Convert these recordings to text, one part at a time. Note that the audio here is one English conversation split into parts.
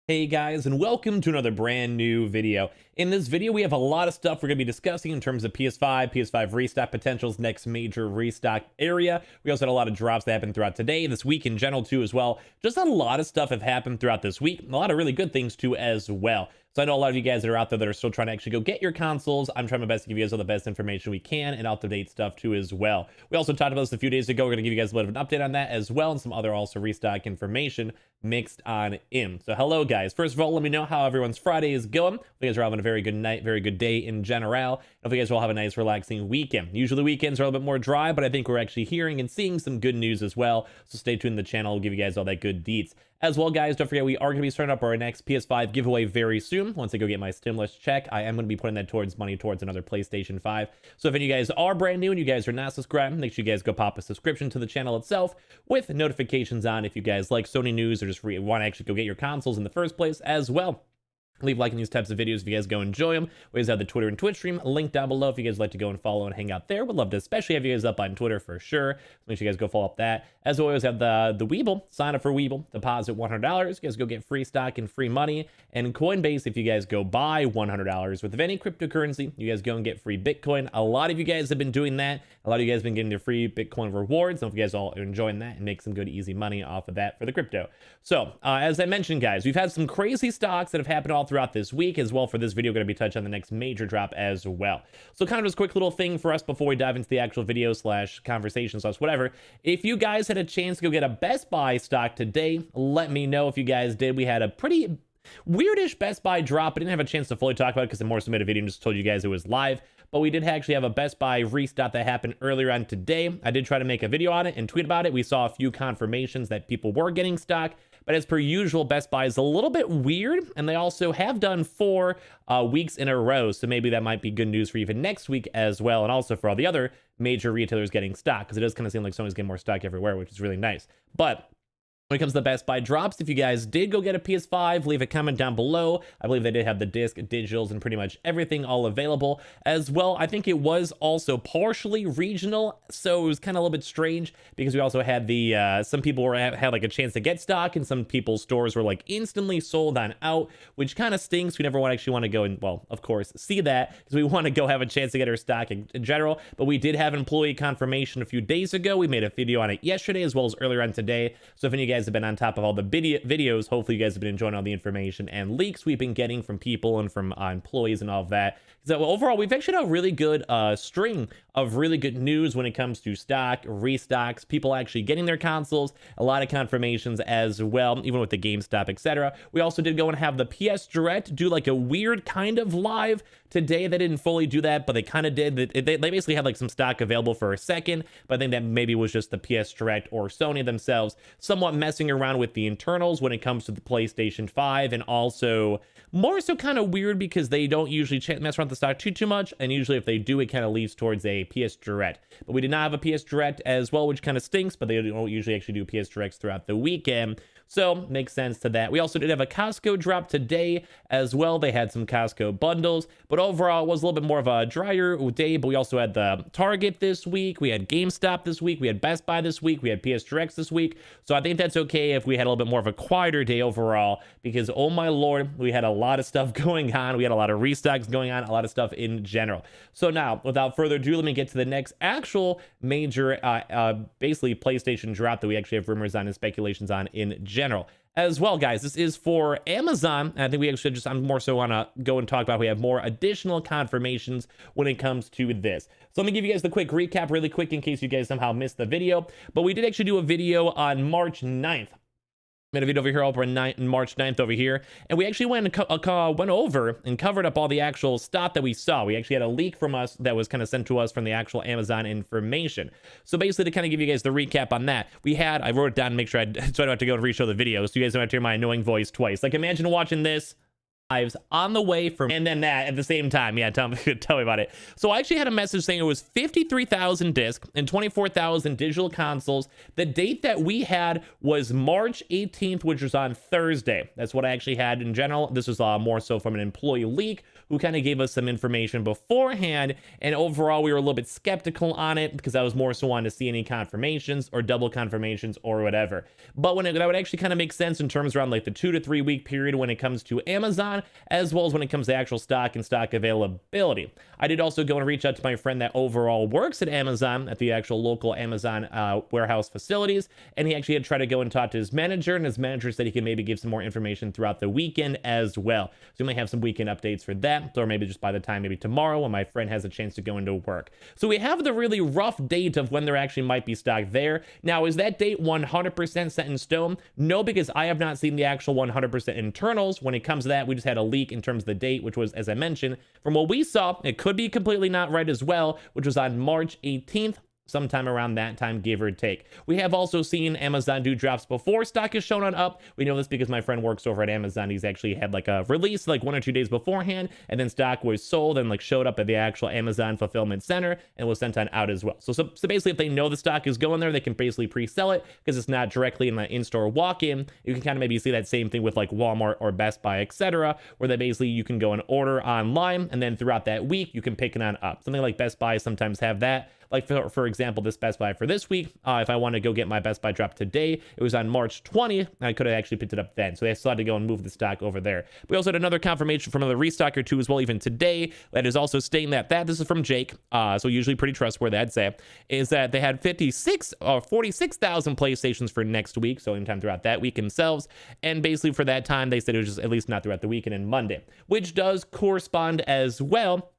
Hey guys, and welcome to another brand new video. In this video, we have a lot of stuff we're going to be discussing in terms of PS5, PS5 Restock potentials, next major restock area. We also had a lot of drops that happened throughout today, this week in general too as well. Just a lot of stuff have happened throughout this week, a lot of really good things too as well. So I know a lot of you guys that are out there that are still trying to actually go get your consoles. I'm trying my best to give you guys all the best information we can and out-to-date stuff too as well. We also talked about this a few days ago. We're going to give you guys a little bit of an update on that as well, and some other also restock information mixed on in. So hello guys. First of all, let me know how everyone's Friday is going. Hope you guys are having a very good night, very good day in general. Hope you guys will have a nice relaxing weekend. Usually weekends are a little bit more dry, but I think we're actually hearing and seeing some good news as well. So stay tuned to the channel. We'll give you guys all that good deets. As well, guys, don't forget we are going to be starting up our next PS5 giveaway very soon. Once I go get my stimulus check, I am going to be putting that towards money towards another PlayStation 5. So if any of you guys are brand new and you guys are not subscribed, make sure you guys go pop a subscription to the channel itself with notifications on if you guys like Sony news or just want to actually go get your consoles in the first place as well. Leave a like in these types of videos if you guys go enjoy them. We always have the Twitter and Twitch stream linked down below if you guys like to go and follow and hang out there. Would love to especially have you guys up on Twitter for sure. So make sure you guys go follow up that. As we always have the Weeble. Sign up for Weeble. Deposit $100. You guys go get free stock and free money. And Coinbase, if you guys go buy $100 worth of any cryptocurrency, you guys go and get free Bitcoin. A lot of you guys have been doing that. A lot of you guys have been getting their free Bitcoin rewards. So if you guys all are enjoying that and make some good easy money off of that for the crypto. So as I mentioned, guys, we've had some crazy stocks that have happened all throughout this week as well. For this video, going to be touching on the next major drop as well. So kind of just a quick little thing for us before we dive into the actual video slash conversation slash whatever. If you guys had a chance to go get a Best Buy stock today, let me know if you guys did. We had a pretty weirdish Best Buy drop. I didn't have a chance to fully talk about it because I more so made a video and just told you guys it was live. But we did actually have a Best Buy restock that happened earlier on today. I did try to make a video on it and tweet about it. We saw a few confirmations that people were getting stock. But as per usual, Best Buy is a little bit weird, and they also have done 4 weeks in a row, so maybe that might be good news for even next week as well, and also for all the other major retailers getting stock, because it does kind of seem like Sony's getting more stock everywhere, which is really nice. But when it comes to the Best Buy drops, if you guys did go get a PS5, leave a comment down below. I believe they did have the disc, digitals, and pretty much everything all available. As well, I think it was also partially regional, so it was kind of a little bit strange because we also had the, some people had like a chance to get stock, and some people's stores were like instantly sold on out, which kind of stinks. We never actually want to go and, well, of course, see that because we want to go have a chance to get our stock in general. But we did have employee confirmation a few days ago. We made a video on it yesterday as well as earlier on today. So if any of you guys have been on top of all the videos, hopefully you guys have been enjoying all the information and leaks we've been getting from people and from employees and all of that. So overall, we've actually had a really good string of really good news when it comes to stock, restocks, people actually getting their consoles, a lot of confirmations as well, even with the GameStop, etc. We also did go and have the PS Direct do like a weird kind of live today. They didn't fully do that, but they kind of did. They basically had like some stock available for a second, but I think that maybe was just the PS Direct or Sony themselves somewhat messing around with the internals when it comes to the PlayStation 5, and also more so kind of weird because they don't usually mess around with the stock too much, and usually if they do, it kind of leads towards a PS Direct. But we did not have a PS Direct as well, which kind of stinks, but they don't usually actually do PS Directs throughout the weekend. So makes sense to that. We also did have a CostCo drop today as well. They had some Costco bundles, but overall it was a little bit more of a drier day. But we also had the Target this week. We had GameStop this week. We had Best Buy this week. We had PS Directs this week. So I think that's okay if we had a little bit more of a quieter day overall, because oh my lord, we had a lot of stuff going on. We had a lot of restocks going on, a lot of stuff in general. So now, without further ado, let me get to the next actual major, basically PlayStation drop that we actually have rumors on and speculations on in general. As well, guys, this is for Amazon. I think we actually I'm more so want to go and talk about, we have more additional confirmations when it comes to this. So let me give you guys the quick recap really quick in case you guys somehow missed the video. But we did actually do a video on March 9th. Made a video over here over March 9th over here, and we actually went over and covered up all the actual stuff that we saw. We actually had a leak from us that was kind of sent to us from the actual Amazon information. So basically, to kind of give you guys the recap on that, I wrote it down to make sure so I don't have to go and re-show the video, so you guys don't have to hear my annoying voice twice. Like, imagine watching this on the way from, and then that at the same time. Yeah, tell me about it. So I actually had a message saying it was 53,000 discs and 24,000 digital consoles. The date that we had was March 18th, which was on Thursday. That's what I actually had in general. This was more so from an employee leak who kind of gave us some information beforehand, and overall we were a little bit skeptical on it because I was more so wanting to see any confirmations or double confirmations or whatever. But that would actually kind of make sense in terms around like the 2 to 3 week period when it comes to Amazon, as well as when it comes to actual stock and stock availability. I did also go and reach out to my friend that overall works at Amazon, at the actual local Amazon warehouse facilities, and he actually had tried to go and talk to his manager, and his manager said he can maybe give some more information throughout the weekend as well. So we might have some weekend updates for that, or maybe just by the time maybe tomorrow when my friend has a chance to go into work. So we have the really rough date of when there actually might be stock there. Now, is that date 100% set in stone? No, because I have not seen the actual 100% internals. When it comes to that, we just had a leak in terms of the date, which was, as I mentioned, from what we saw, it could be completely not right as well, which was on March 18th. Sometime around that time, give or take. We have also seen Amazon do drops before stock is shown on up. We know this because my friend works over at Amazon. He's actually had like a release like 1 or 2 days beforehand, and then stock was sold and like showed up at the actual Amazon fulfillment center and was sent on out as well. So basically, if they know the stock is going there, they can basically pre-sell it because it's not directly in the in-store walk-in. You can kind of maybe see that same thing with like Walmart or Best Buy, etc., where they basically you can go and order online, and then throughout that week you can pick it on up. Something like Best Buy sometimes have that. Like for example, this Best Buy for this week, if I want to go get my Best Buy drop today, it was on March 20th. I could have actually picked it up then. So they still had to go and move the stock over there. We also had another confirmation from another restocker too as well, even today, that is also stating that this is from Jake. So usually pretty trustworthy, I'd say, is that they had 46,000 PlayStations for next week. So anytime throughout that week themselves. And basically for that time, they said it was just at least not throughout the weekend and Monday, which does correspond as well.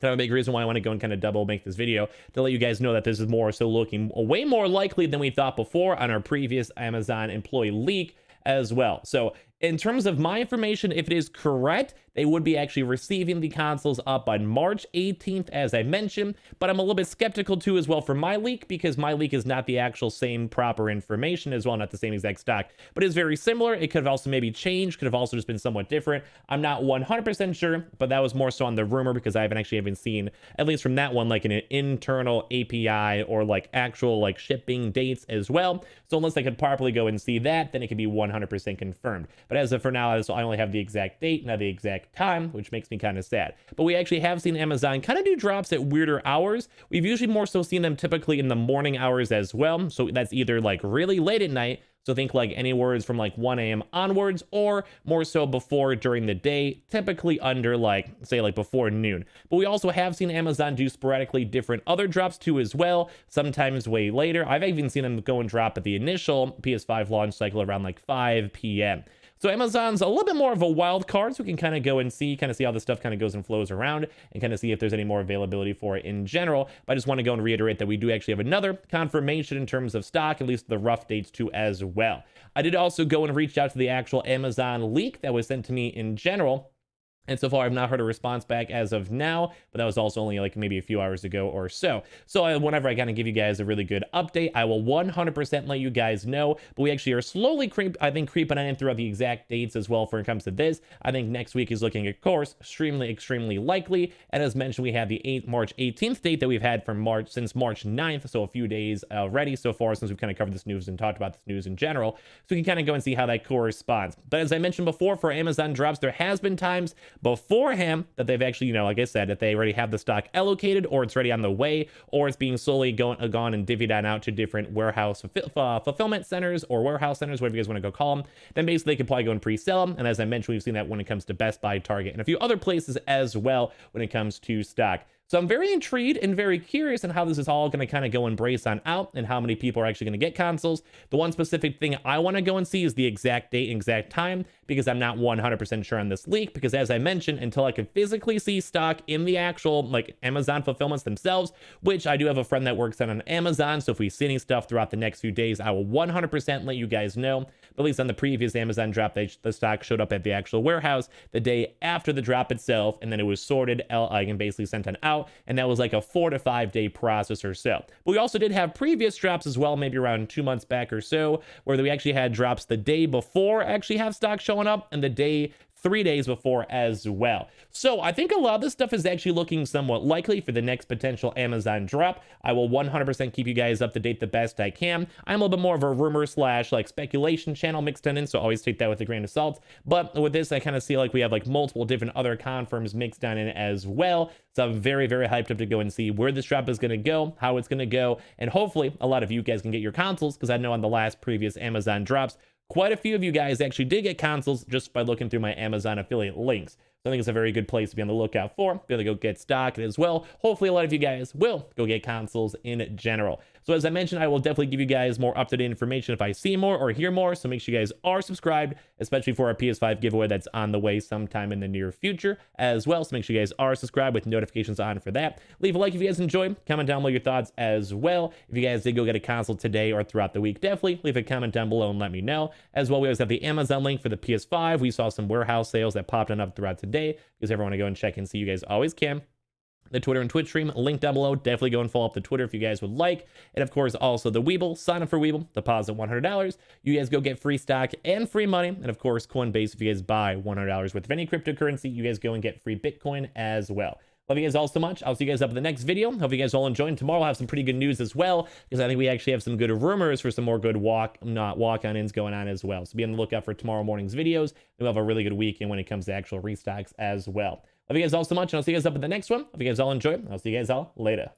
Kind of a big reason why I want to go and kind of double make this video to let you guys know that this is more so looking way more likely than we thought before on our previous Amazon employee leak as well. So in terms of my information, if it is correct, they would be actually receiving the consoles up on March 18th, as I mentioned, but I'm a little bit skeptical too as well for my leak, because my leak is not the actual same proper information as well, not the same exact stock, but it's very similar. It could have also maybe changed, could have also just been somewhat different. I'm not 100% sure, but that was more so on the rumor because I haven't seen, at least from that one, like an internal API or like actual like shipping dates as well. So unless I could properly go and see that, then it could be 100% confirmed. But as of for now, I only have the exact date, not the exact time, which makes me kind of sad. But we actually have seen Amazon kind of do drops at weirder hours. We've usually more so seen them typically in the morning hours as well. So that's either like really late at night, so think like anywhere from like 1 a.m. onwards, or more so before during the day, typically under like, say like before noon. But we also have seen Amazon do sporadically different other drops too as well, sometimes way later. I've even seen them go and drop at the initial PS5 launch cycle around like 5 p.m. So Amazon's a little bit more of a wild card, so we can kind of go and see how this stuff kind of goes and flows around and kind of see if there's any more availability for it in general. But I just want to go and reiterate that we do actually have another confirmation in terms of stock, at least the rough dates too as well. I did also go and reach out to the actual Amazon leak that was sent to me in general. And so far, I've not heard a response back as of now, but that was also only like maybe a few hours ago or so. So whenever I kind of give you guys a really good update, I will 100% let you guys know. But we actually are slowly creeping on in throughout the exact dates as well when it comes to this. I think next week is looking, of course, extremely likely. And as mentioned, we have the March 18th date that we've had since March 9th. So a few days already so far since we've kind of covered this news and talked about this news in general. So we can kind of go and see how that corresponds. But as I mentioned before, for Amazon drops, there has been times beforehand that they've actually, like I said, that they already have the stock allocated, or it's already on the way, or it's being slowly gone and divvied out to different warehouse fulfillment centers or warehouse centers, whatever you guys want to go call them. Then basically they could probably go and pre-sell them. And as I mentioned, we've seen that when it comes to Best Buy, Target, and a few other places as well when it comes to stock. So I'm very intrigued and very curious on how this is all going to kind of go and brace on out and how many people are actually going to get consoles. The one specific thing I want to go and see is the exact date and exact time, because I'm not 100% sure on this leak, because as I mentioned, until I can physically see stock in the actual like Amazon fulfillments themselves, which I do have a friend that works on Amazon, so if we see any stuff throughout the next few days, I will 100% let you guys know. But at least on the previous Amazon drop, the stock showed up at the actual warehouse the day after the drop itself, and then it was sorted and basically sent on out. And that was like a 4 to 5 day process or so. But we also did have previous drops as well, maybe around 2 months back or so, where we actually had drops the day before actually have stock showing up, and the day 3 days before as well. So I think a lot of this stuff is actually looking somewhat likely for the next potential Amazon drop. I will 100% keep you guys up to date the best I can. I'm a little bit more of a rumor slash like speculation channel mixed in, so always take that with a grain of salt. But with this, I kind of see like we have like multiple different other confirms mixed down in as well. So I'm very, very hyped up to go and see where this drop is going to go, how it's going to go, and hopefully a lot of you guys can get your consoles, because I know on the last previous Amazon drops, quite a few of you guys actually did get consoles just by looking through my Amazon affiliate links. So I think it's a very good place to be on the lookout for. Be able to go get stock as well. Hopefully a lot of you guys will go get consoles in general. So as I mentioned, I will definitely give you guys more up-to-date information if I see more or hear more. So make sure you guys are subscribed, especially for our PS5 giveaway that's on the way sometime in the near future as well. So make sure you guys are subscribed with notifications on for that. Leave a like if you guys enjoyed. Comment down below your thoughts as well. If you guys did go get a console today or throughout the week, definitely leave a comment down below and let me know. As well, we always have the Amazon link for the PS5. We saw some warehouse sales that popped on up throughout today, because everyone want to go and check and see, you guys always can. The Twitter and Twitch stream, link down below. Definitely go and follow up the Twitter if you guys would like. And of course, also the Weeble. Sign up for Weeble, deposit $100. You guys go get free stock and free money. And of course, Coinbase, if you guys buy $100 worth of any cryptocurrency, you guys go and get free Bitcoin as well. Love you guys all so much. I'll see you guys up in the next video. Hope you guys all enjoy. And tomorrow we'll have some pretty good news as well, because I think we actually have some good rumors for some more good walk-on-ins going on as well. So be on the lookout for tomorrow morning's videos. We'll have a really good weekend when it comes to actual restocks as well. Love you guys all so much, and I'll see you guys up in the next one. Hope you guys all enjoy. I'll see you guys all later.